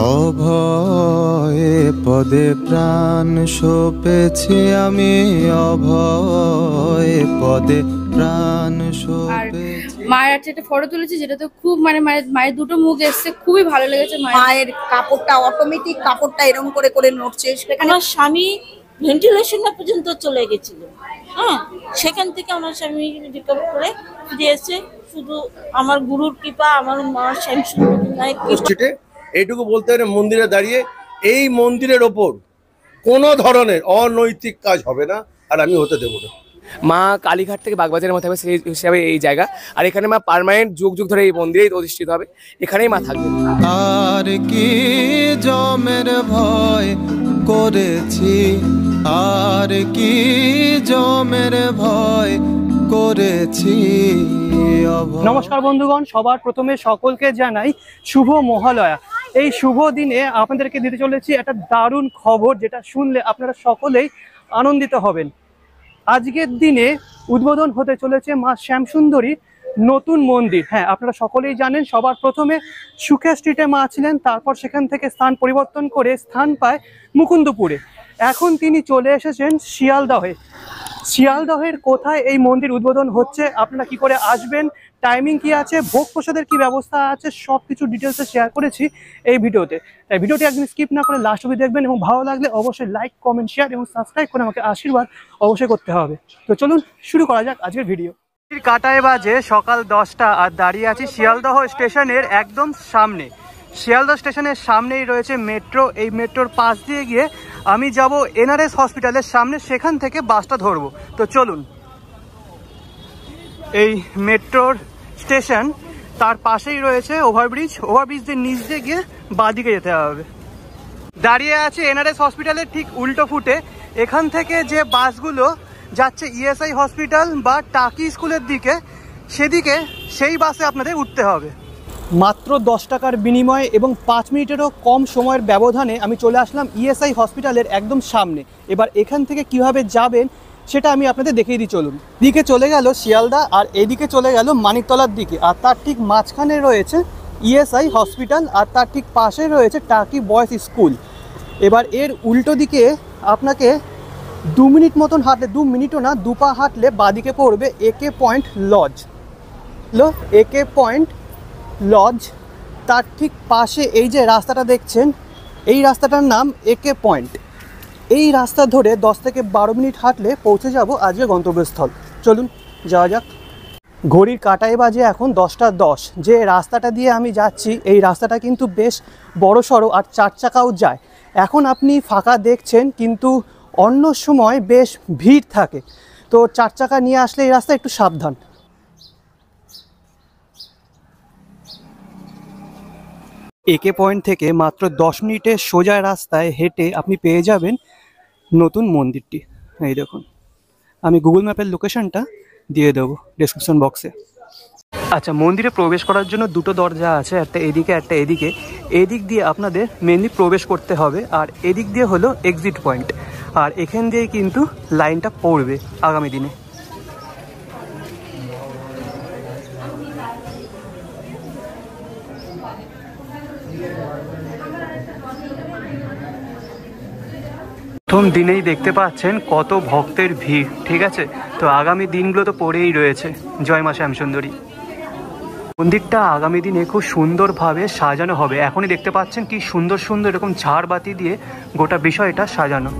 অভয়ে পদে প্রাণ সপেছি আমি, অভয়ে পদে প্রাণ সপেছি। মায়ের একটা ফটো তুলেছি, যেটা তো খুব মায়ের দুটো মুখ এসছে, খুবই ভালো লেগেছে। মায়ের কাপড়টা অটোমেটিক কাপড়টা এরকম করে করে নড়ছে। আমার স্বামী ভেন্টিলেশনে পর্যন্ত চলে গেছিল, হ্যাঁ, সেখান থেকে আমার স্বামী রিকভার করে ফিরে এসে। শুধু আমার গুরুর কৃপা, আমার মা শ্যামসুন্দরী। এইটুকু বলতে হবে, মন্দিরে দাঁড়িয়ে এই মন্দিরের ওপর কোনো ধরনের অনৈতিক কাজ হবে না, আর আমি হতে দেবো না। মা কালীঘাট থেকে বাগবাজারের মধ্যে হবে, সেই হিসাবে এই জায়গা। আর এখানে মা পার্মানেন্ট যুগ যুগ ধরে এই মন্দিরেই অধিষ্ঠিত হবে, এখানেই মা থাকবে। আর কি জমের ভয় করেছি, আর কি জমের ভয় করেছি। নমস্কার বন্ধুগণ, সবার প্রথমে সকলকে জানাই শুভ মহালয়া। এই শুভ দিনে আপনাদেরকে দিতে চলেছি একটা দারুণ খবর, যেটা শুনলে আপনারা সকলেই আনন্দিত হবেন। আজকের দিনে উদ্বোধন হতে চলেছে মা শ্যামসুন্দরীর নতুন মন্দির। হ্যাঁ, আপনারা সকলেই জানেন, সবার প্রথমে সুখে স্ট্রিটে মা ছিলেন, তারপর সেখান থেকে স্থান পরিবর্তন করে স্থান পায় মুকুন্দপুরে। এখন তিনি চলে এসেছেন শিয়ালদহে। শিয়ালদহের কোথায় এই মন্দির উদ্বোধন হচ্ছে, আপনারা কি করে আসবেন, টাইমিং কি আছে, ভোগ প্রসাদের কি ব্যবস্থা আছে, সব কিছু ডিটেলসে শেয়ার করেছি এই ভিডিওতে। তাই ভিডিওটি একদিন স্কিপ না করে লাস্ট অবধি দেখবেন, এবং ভালো লাগলে অবশ্যই লাইক, কমেন্ট, শেয়ার এবং সাবস্ক্রাইব করে আমাকে আশীর্বাদ অবশ্যই করতে হবে। তো চলুন শুরু করা যাক আজকের ভিডিও। কাটায় বাজে সকাল 10টা, আর দাঁড়িয়ে আছি শিয়ালদহ স্টেশনের একদম সামনে। শিয়ালদহ স্টেশনের সামনেই রয়েছে মেট্রো। এই মেট্রোর পাশ দিয়ে গিয়ে আমি যাব এনআরএস হসপিটালের সামনে, সেখান থেকে বাসটা ধরবো। তো চলুন, এই মেট্রোর স্টেশন, তার পাশেই রয়েছে ওভারব্রিজ। ওভারব্রিজ দিয়ে নিচ দিয়ে গিয়ে বাঁদিকে যেতে হবে। দাঁড়িয়ে আছে এনআরএস হসপিটালের ঠিক উল্টো ফুটে। এখান থেকে যে বাসগুলো যাচ্ছে ইএসআই হসপিটাল বা টাকি স্কুলের দিকে, সেদিকে সেই বাসে আপনাদের উঠতে হবে। মাত্র 10 টাকার বিনিময়ে এবং 5 মিনিটেরও কম সময়ের ব্যবধানে আমি চলে আসলাম ইএসআই হসপিটালের একদম সামনে। এবার এখান থেকে কিভাবে যাবেন সেটা আমি আপনাদের দেখিয়ে দিই, চলুন। দিকে চলে গেল শিয়ালদা, আর এদিকে চলে গেল মানিকতলার দিকে, আর তার ঠিক মাঝখানে রয়েছে ইএসআই হসপিটাল, আর তার ঠিক পাশে রয়েছে টাকি বয়েজ স্কুল। এবার এর উল্টো দিকে আপনাকে 2 মিনিট মতন হাঁটলে, 2 মিনিটও না, 2 পা হাঁটলে বাঁদিকে পড়বে একে পয়েন্ট লজ। একে পয়েন্ট লজ, তার ঠিক পাশে এই যে রাস্তাটা দেখছেন, এই রাস্তাটার নাম একে পয়েন্ট। এই রাস্তা ধরে 10 থেকে 12 মিনিট হাঁটলে পৌঁছে যাব আজকে গন্তব্যস্থল। চলুন যাওয়া যাক। ঘড়ির কাঁটায় বাজে এখন 10টা 10। যে রাস্তাটা দিয়ে আমি যাচ্ছি, এই রাস্তাটা কিন্তু বেশ বড় সড়ো, আর 4 চাকাও যায়। এখন আপনি ফাঁকা দেখছেন, কিন্তু অন্য সময় বেশ ভিড় থাকে। তো 4 চাকা নিয়ে আসলে এই রাস্তা একটু সাবধান। একে পয়েন্ট থেকে মাত্র 10 মিনিটের সোজা রাস্তায় হেঁটে আপনি পেয়ে যাবেন নতুন মন্দিরটি। এই দেখুন, আমি গুগল ম্যাপের লোকেশনটা দিয়ে দেবো ডেসক্রিপশন বক্সে। আচ্ছা, মন্দিরে প্রবেশ করার জন্য দুটো দরজা আছে, একটা এদিকে একটা এদিকে। এদিক দিয়ে আপনাদের মেনলি প্রবেশ করতে হবে, আর এদিক দিয়ে হলো এক্সিট পয়েন্ট। আর এখান দিয়ে কিন্তু লাইনটা পড়বে আগামী দিনে। প্রথম দিনেই দেখতে পাচ্ছেন কত ভক্তের ভিড়, ঠিক আছে। তো আগামী দিনগুলো তো পড়েই রয়েছে। জয় মা শ্যামসুন্দরী। মন্দিরটা আগামী দিনে খুব সুন্দরভাবে সাজানো হবে। এখনই দেখতে পাচ্ছেন কি সুন্দর সুন্দর এরকম ঝাড়বাতি দিয়ে গোটা বিষয়টা সাজানো।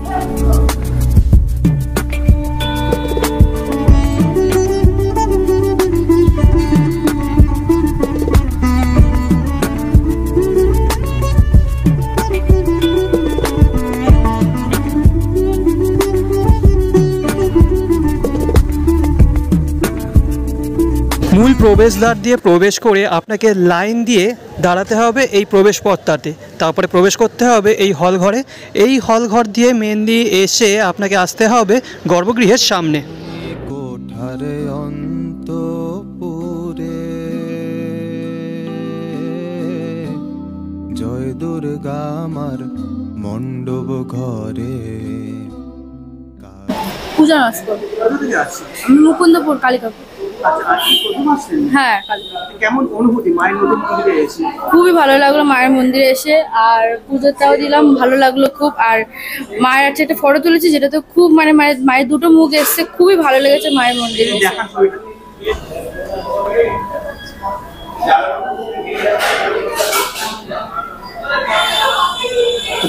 মূল প্রবেশদ্বার দিয়ে প্রবেশ করে আপনাকে লাইন দিয়ে দাঁড়াতে হবে এই প্রবেশ পথটাতে, তারপরে প্রবেশ করতে হবে এই হল ঘরে। এই হল ঘর দিয়ে মেনলি এসে আপনাকে আসতে হবে গর্ভগৃহের সামনে। কোঠারে অন্তপুরে জয় দুর্গা আমার মণ্ডপ ঘরে। পূজা আসবো মুকুন্দপুর কালীকাপুর। আচ্ছা, আর কি প্রথম আসছেন? হ্যাঁ, কালী। কেমন অনুভূতি মায়ের নতুন মন্দিরে এসে? খুবই ভালো লাগলো মায়ের মন্দিরে এসে, আর পুজোটাও দিলাম, ভালো লাগলো খুব। আর মায়ের আছে একটা ফটো তুলেছি, যেটা তো খুব মানে মায়ের দুটো মুখ এসছে, খুবই ভালো লেগেছে মায়ের মন্দিরে এসে। দেখার ছবিটা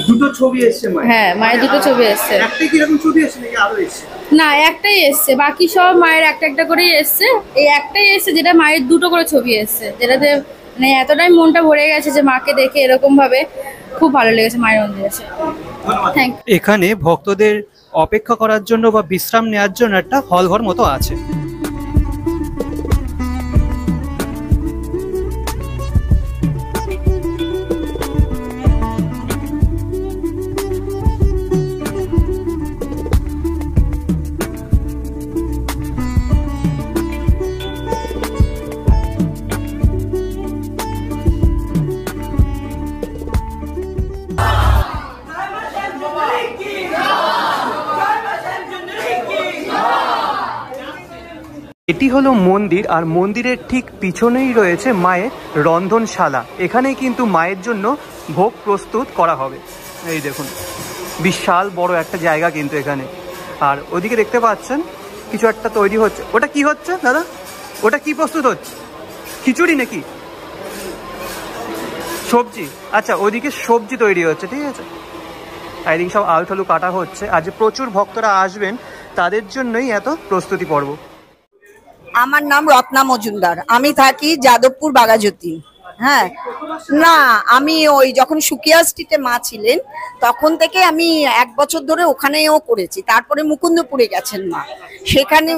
দুটো ছবি এসছে মায়ের। হ্যাঁ, মায়ের দুটো ছবি এসছে। একটাই কি এরকম ছবি এসছে নাকি আরো এসছে? না, একটাই এসছে, বাকি সব মায়ের একটা একটা করেই এসছে। এই একটাই এসছে যেটা মায়ের দুটো করে ছবি এসছে, যেটাতে মানে এতটাই মনটা ভরে গেছে যে মাকে দেখে এরকম ভাবে খুব ভালো লেগেছে মায়ের মন্দিরে এসে। Thank you. এখানে ভক্তদের অপেক্ষা করার জন্য বা বিশ্রাম নেওয়ার জন্য একটা হল ঘর মতো আছে। এটি হলো মন্দির, আর মন্দিরের ঠিক পিছনেই রয়েছে মায়ের রন্ধনশালা। এখানেই কিন্তু মায়ের জন্য ভোগ প্রস্তুত করা হবে। এই দেখুন, বিশাল বড় একটা জায়গা কিন্তু এখানে। আর ওদিকে দেখতে পাচ্ছেন কিছু একটা তৈরি হচ্ছে। ওটা কি হচ্ছে দাদা? ওটা কি প্রস্তুত হচ্ছে? খিচুড়ি নাকি সবজি? আচ্ছা, ওইদিকে সবজি তৈরি হচ্ছে, ঠিক আছে। আর এদিকে সব আলু টালু কাটা হচ্ছে। আজ প্রচুর ভক্তরা আসবেন, তাদের জন্যই এত প্রস্তুতি পর্ব। আমার নাম রত্না মজুমদার, আমি থাকি যাদবপুর বাগাজ্যোতি। হ্যাঁ, না আমি ওই যখন সুকিয়া স্ট্রিটে মা ছিলেন তখন থেকে আমি 1 বছর ধরে ওখানেও করেছি। তারপরে মুকুন্দপুরে গেছেন মা, সেখানে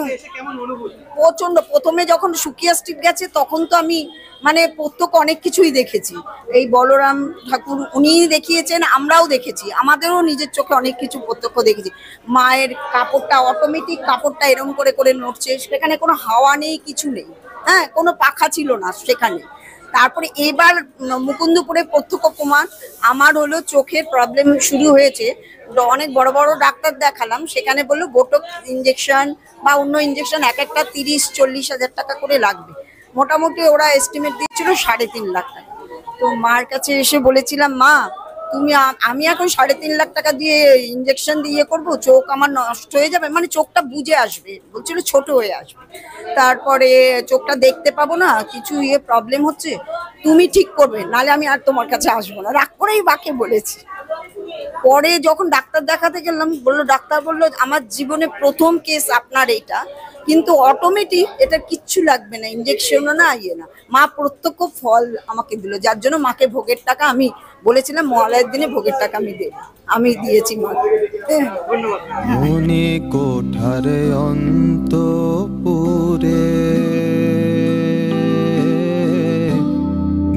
প্রচন্ড। প্রথমে যখন সুকিয়া স্ট্রিট গেছে তখন তো আমি মানে প্রত্যক্ষ অনেক কিছুই দেখেছি। এই বলরাম ঠাকুর উনিই দেখিয়েছেন, আমরাও দেখেছি, আমাদেরও নিজের চোখে অনেক কিছু প্রত্যক্ষ দেখেছি। মায়ের কাপড়টা অটোমেটিক কাপড়টা এরম করে করে নড়ছে, সেখানে কোনো হাওয়া নেই, কিছু নেই। হ্যাঁ, কোনো পাখা ছিল না সেখানে। তারপরে এবার মুকুন্দপুরে প্রত্যক্ষ প্রমাণ। আমার হলো চোখের প্রবলেম শুরু হয়েছে, অনেক বড় বড় ডাক্তার দেখালাম, সেখানে বললো বোটক্স ইঞ্জেকশন বা অন্য ইঞ্জেকশন এক একটা 30-40 হাজার টাকা করে লাগবে। মোটামুটি ওরা এস্টিমেট দিচ্ছিল 3.5 লাখ টাকা। তো মার কাছে এসে বলেছিলাম, মা তুমি আমি এখন 3.5 লাখ টাকা দিয়ে ইঞ্জেকশন দিয়ে করবো, চোখ আমার নষ্ট হয়ে যাবে, মানে চোখটা বুঝে আসবে, বলছিল ছোট হয়ে আসবে, তারপরে চোখটা দেখতে পাবো না, কিছু প্রবলেম হচ্ছে, তুমি ঠিক করবে, নাহলে আমি আর তোমার কাছে আসবো না। রাগ করেই বাকে বলেছি। পরে যখন ডাক্তার দেখাতে গেলাম, ডাক্তার বললো আমার জীবনে প্রথম কেস আপনার এইটা, কিন্তু অটোমেটিক এটা কিচ্ছু লাগবে না, ইঞ্জেকশনও না, না। মা প্রত্যক্ষ ফল আমাকে দিল, যার জন্য মাকে ভোগের টাকা আমি বলেছিলাম মহালয়ের দিনে ভোগের টাকা আমি দেব, আমি দিয়েছি মাকে। মনি কোঠারে অন্তপুরে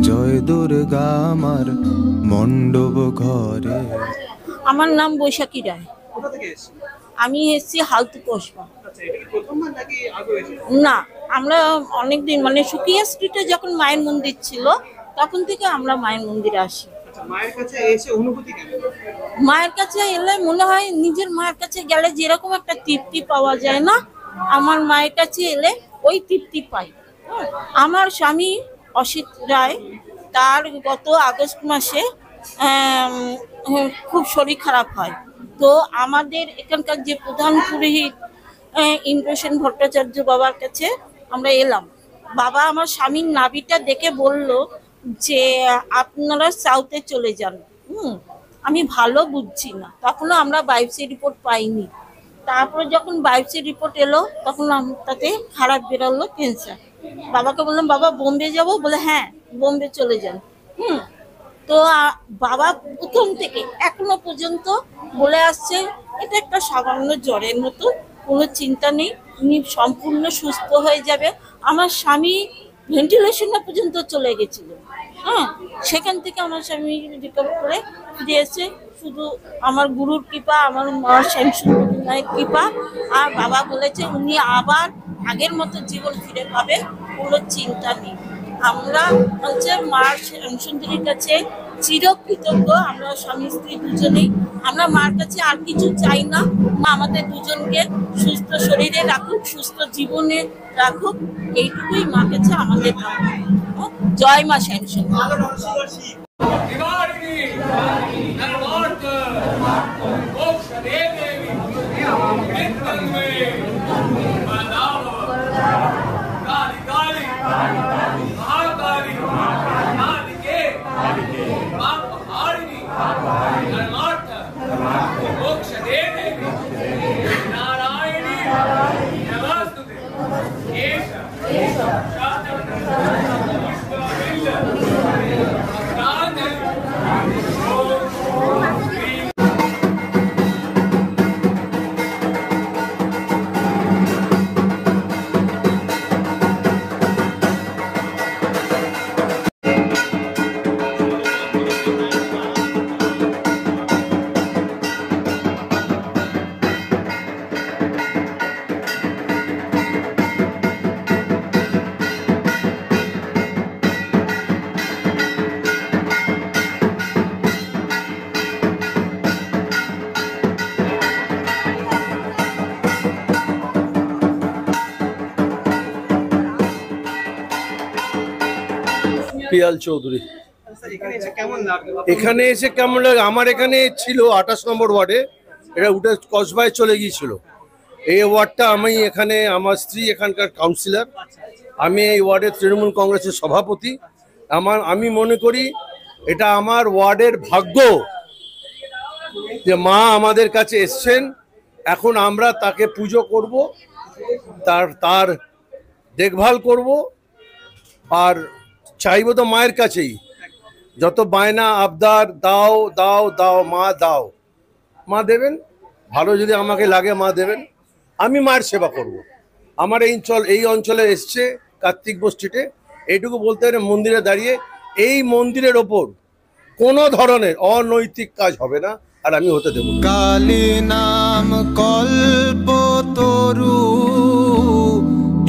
জয় দুর্গা আমার মণ্ডপ ঘরে। আমার নাম বৈশাখী রায়। আমি এসেছি হালতু কসবা। না, আমরা অনেকদিন মানে সুকিয়া স্ট্রিটে যখন মায়ের মন্দির ছিল তখন থেকে আমরা মায়ের মন্দিরে আসি। মায়ের কাছে এসে অনুভূতি কেমন? মায়ের কাছে এলে মনে হয় নিজের মায়ের কাছে গেলে যেরকম একটা তৃপ্তি পাওয়া যায় না, আমার মায়ের কাছে এলে ওই তৃপ্তি পাই। আমার স্বামী অসিত রায়, তার গত আগস্ট মাসে খুব শরীর খারাপ হয়। তো আমাদের এখানকার যে প্রধান পুরোহিত ইন্দ্রসেন ভট্টাচার্য বাবার কাছে আমরা এলাম। বাবা আমার স্বামীর নাভিটা দেখে বলল যে আপনারা সাউথে চলে যান। আমি ভালো বুঝছি না, তখনও আমরা বায়োপসি রিপোর্ট পাইনি। তারপরে যখন বায়োপসি রিপোর্ট এলো তখন তাতে খারাপ বেরোলো ক্যান্সার। বাবাকে বললাম বাবা বোম্বে যাব, বলে হ্যাঁ বোম্বে চলে যান। তো বাবা প্রথম থেকে এখনো পর্যন্ত বলে আসছে এটা একটা সামান্য জ্বরের মতো, কোনো চিন্তা নেই, উনি সম্পূর্ণ সুস্থ হয়ে যাবে। আমার স্বামী ভেন্টিলেশনে পর্যন্ত চলে গেছিল। সেখান থেকে আমার স্বামী রিকভার করে ফিরে এসে শুধু আমার গুরুর কৃপা, আমার মার শ্যামসুন্দরীর কৃপা, আর বাবা বলেছে উনি আবার আগের মতো জীবন ফিরে পাবে, কোনো চিন্তা নেই। আমরা হচ্ছে মার সুন্দরীর কাছে চিরকৃতজ্ঞ। আমরা স্বামী স্ত্রী দুজনেই আমরা মার কাছে আর কিছু চাই না। মা আমাদের দুজনকে সুস্থ শরীরে রাখুক, সুস্থ জীবনে রাখুক, এইটুকুই মা কাছে আমাদের জয় মা শ্যামসুন্দরী। পিয়াল চৌধুরী। এখানে এসে কেমন লাগে? আমার এখানে ছিল 28 নম্বর ওয়ার্ডে, এটা উঠে কসবায় চলে গিয়েছিল। এই ওয়ার্ডটা আমি এখানে, আমার স্ত্রী এখানকার কাউন্সিলর, আমি এই ওয়ার্ডের তৃণমূল কংগ্রেসের সভাপতি। আমি মনে করি এটা আমার ওয়ার্ডের ভাগ্য যে মা আমাদের কাছে এসছেন। এখন আমরা তাকে পুজো করব, তার দেখভাল করব, আর চাইবো তো মায়ের কাছেই যত বায়না আবদার দাও দাও দাও মা দাও, মা দেবেন। ভালো যদি আমাকে লাগে মা দেবেন, আমি মায়ের সেবা করব। আমার এই অঞ্চলে এসছে কার্তিক স্ট্রিটে, এইটুকু বলতে পারে মন্দিরে দাঁড়িয়ে এই মন্দিরের ওপর কোনো ধরনের অনৈতিক কাজ হবে না, আর আমি হতে দেব। কালী নাম কল্পতরু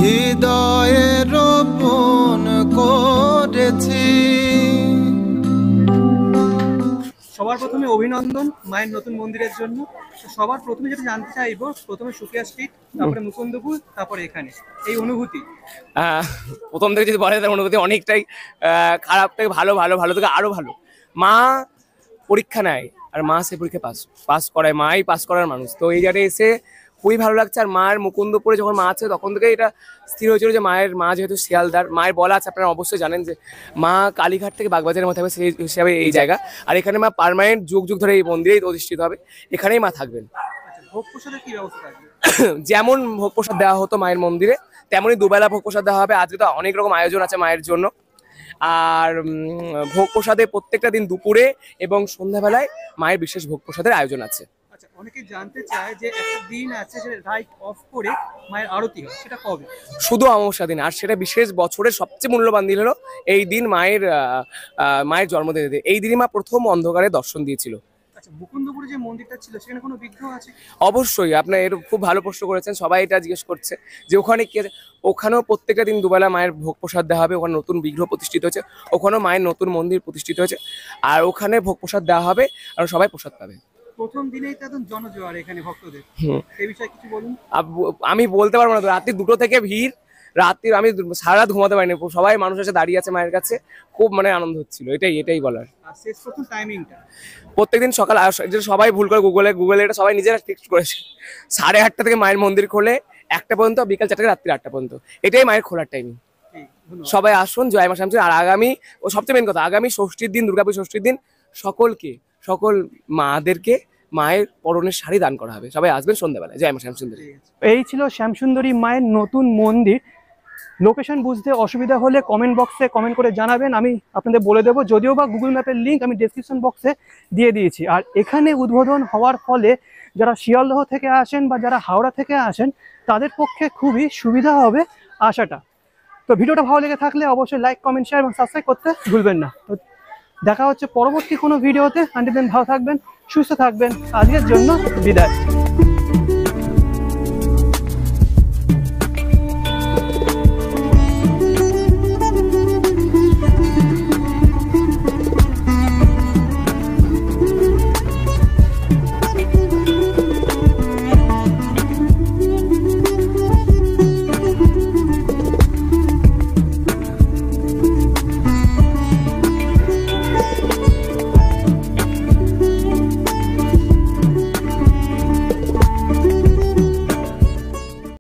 হৃদয়ে রোপণ করেছি। সবার প্রথমে অভিনন্দন মায়ের নতুন মন্দিরের জন্য। সবার প্রথমে যেটা জানতে চাইবো, প্রথমে সুকিয়া স্ট্রিট, তারপরে মুকুন্দপুর, তারপরে এখানে এই অনুভূতি। প্রথম থেকে যদি বলে তার অনুভূতি অনেকটাই খারাপ থেকে ভালো, ভালো ভালো থেকে আরো ভালো। মা পরীক্ষা নেয় আর মা সেই পরীক্ষা পাস করায়, মাই পাস করার মানুষ। তো এই জায়গায় এসে খুবই ভালো লাগছে। আর মায়ের মুকুন্দপুরে যখন মা আছে তখন থেকে এটা স্থির হয়েছিল যে মায়ের মা যেহেতু শিয়ালদার, মায়ের বলা আছে, আপনারা অবশ্যই জানেন যে মা কালীঘাট থেকে বাগবাজারের মধ্যে হবে, সেই হিসাবে এই জায়গা। আর এখানে মা পার্মানেন্ট যুগ যুগ ধরে এই মন্দিরেই অধিষ্ঠিত হবে, এখানেই মা থাকবেন। ভোগ প্রসাদের কি ব্যবস্থা থাকবে? যেমন ভোগ প্রসাদ দেওয়া হতো মায়ের মন্দিরে, তেমনই দুবেলা ভোগ প্রসাদ দেওয়া হবে। আজকে তো অনেক রকম আয়োজন আছে মায়ের জন্য। আর ভোগ প্রসাদে প্রত্যেকটা দিন দুপুরে এবং সন্ধ্যাবেলায় মায়ের বিশেষ ভোগ প্রসাদের আয়োজন আছে। অনেকে জানতে চায় যে একটা দিন আছে যে লাইট অফ করে মায়ের আরতি হয়, সেটা কবে? শুধু অমাবস্যা দিন, আর সেটা বিশেষ বছরের সবচেয়ে মূল্যবান দিন হলো এই দিন, মায়ের জন্মদিন। এই দিনই মা প্রথম অন্ধকারে দর্শন দিয়েছিল। আচ্ছা, মুকুন্দপুরে যে মন্দিরটা ছিল সেখানে কোনো বিগ্রহ আছে? অবশ্যই, আপনার এর খুব ভালো প্রশ্ন করেছেন, সবাই এটা জিজ্ঞেস করছে যে ওখানে কি আছে। ওখানেও প্রত্যেকটা দিন দুবেলা মায়ের ভোগ প্রসাদ দেওয়া হবে। ওখানে নতুন বিগ্রহ প্রতিষ্ঠিত হয়েছে, ওখানেও মায়ের নতুন মন্দির প্রতিষ্ঠিত হয়েছে, আর ওখানে ভোগ প্রসাদ দেওয়া হবে আর সবাই প্রসাদ পাবে। প্রথম দিনেই তো একদম জনজোয়ার এখানে ভক্তদের, এই বিষয়ে কিছু বলুন। আমি বলতে পারবো না, রাত্রি 2টো থেকে ভিড়, রাত্রি আমি সারা রাত ঘুমাতে পারিনি। সবাই মানুষ এসে দাঁড়িয়ে আছে মায়ের কাছে, খুব মানে আনন্দ হচ্ছিল। এটাই বলার। শেষ প্রথম টাইমিংটা প্রত্যেকদিন সকাল, সবাই ভুল করে গুগলে এটা সবাই নিজেরা ফিক্স করেছে, 8:30 থেকে মায়ের মন্দির খোলে 1টা পর্যন্ত, বিকাল 4টা থেকে রাত্রি 8টা পর্যন্ত, এটাই মায়ের খোলার টাইমিং। সবাই আসুন, জয় মা শ্যামসুন্দরী। আর আগামী সবচেয়ে মেন কথা, আগামী ষষ্ঠীর দিন, দুর্গাপুর ষষ্ঠীর দিন সকল মাদেরকে মায়ের পরনের শাড়ি দান করা হবে। সবাই আসবেন সন্ধ্যাবেলায়। জয় মা শ্যামসুন্দরী। এই ছিল শ্যামসুন্দরী মায়ের নতুন মন্দির। লোকেশন বুঝতে অসুবিধা হলে কমেন্ট বক্সে কমেন্ট করে জানাবেন, আমি আপনাদের বলে দেবো। যদিও বা গুগল ম্যাপের লিঙ্ক আমি ডেসক্রিপশন বক্সে দিয়ে দিয়েছি। আর এখানে উদ্বোধন হওয়ার ফলে যারা শিয়ালদহ থেকে আসেন বা যারা হাওড়া থেকে আসেন তাদের পক্ষে খুবই সুবিধা হবে আসাটা। তো ভিডিওটা ভালো লেগে থাকলে অবশ্যই লাইক, কমেন্ট, শেয়ার এবং সাবস্ক্রাইব করতে ভুলবেন না। তো দেখা হচ্ছে পরবর্তী কোনো ভিডিওতে। আনটিল দেন ভালো থাকবেন, সুস্থ থাকবেন। আজকের জন্য বিদায়।